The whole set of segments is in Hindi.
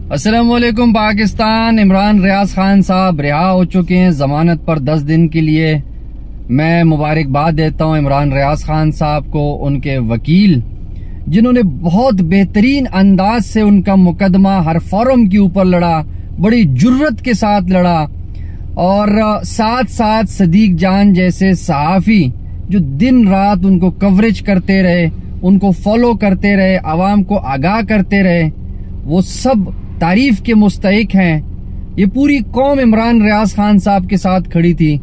अस्सलामुअलैकुम पाकिस्तान। इमरान रियाज खान साहब रिहा हो चुके हैं जमानत पर 10 दिन के लिए। मैं मुबारकबाद देता हूं इमरान रियाज खान साहब को, उनके वकील जिन्होंने बहुत बेहतरीन अंदाज से उनका मुकदमा हर फोरम के ऊपर लड़ा, बड़ी जुर्रत के साथ लड़ा। और साथ साथ सदीक जान जैसे सहाफी जो दिन रात उनको कवरेज करते रहे, उनको फॉलो करते रहे, आवाम को आगाह करते रहे, वो सब तारीफ के मुस्तहिक हैं। ये पूरी कौम इमरान रियाज खान साहब के साथ खड़ी थी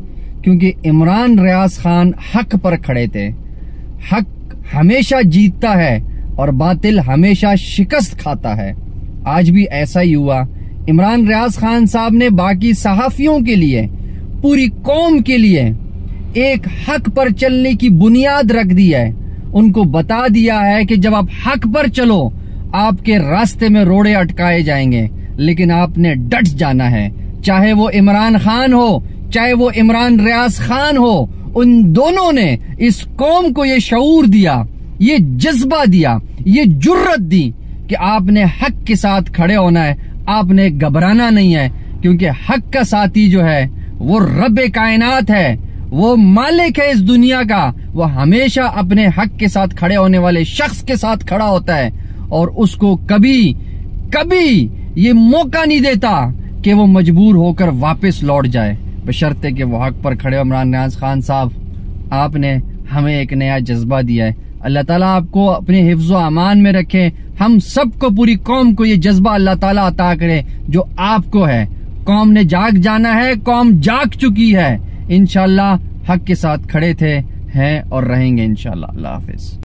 क्योंकि इमरान रियाज खान हक पर खड़े थे। हक हमेशा जीतता है और बातिल हमेशा शिकस्त खाता है। आज भी ऐसा ही हुआ। इमरान रियाज खान साहब ने बाकी सहाफियों के लिए, पूरी कौम के लिए एक हक पर चलने की बुनियाद रख दी है। उनको बता दिया है कि जब आप हक पर चलो आपके रास्ते में रोड़े अटकाए जाएंगे, लेकिन आपने डट जाना है। चाहे वो इमरान खान हो, चाहे वो इमरान रियाज खान हो, उन दोनों ने इस कौम को ये शऊर दिया, ये जज्बा दिया, ये जुर्रत दी कि आपने हक के साथ खड़े होना है, आपने घबराना नहीं है। क्योंकि हक का साथी जो है वो रब्बे कायनात है, वो मालिक है इस दुनिया का। वो हमेशा अपने हक के साथ खड़े होने वाले शख्स के साथ खड़ा होता है और उसको कभी कभी ये मौका नहीं देता कि वो मजबूर होकर वापस लौट जाए, बशर्ते कि वो हक पर खड़े हो। इमरान रियाज खान साहब, आपने हमें एक नया जज्बा दिया है। अल्लाह ताला आपको अपने हिफ्ज़ो अमान में रखे। हम सबको, पूरी कौम को ये जज्बा अल्लाह ताला अता करे जो आपको है। कौम ने जाग जाना है, कौम जाग चुकी है। इंशाअल्लाह हक के साथ खड़े थे, हैं और रहेंगे इंशाअल्लाह। अल्लाह हाफिज।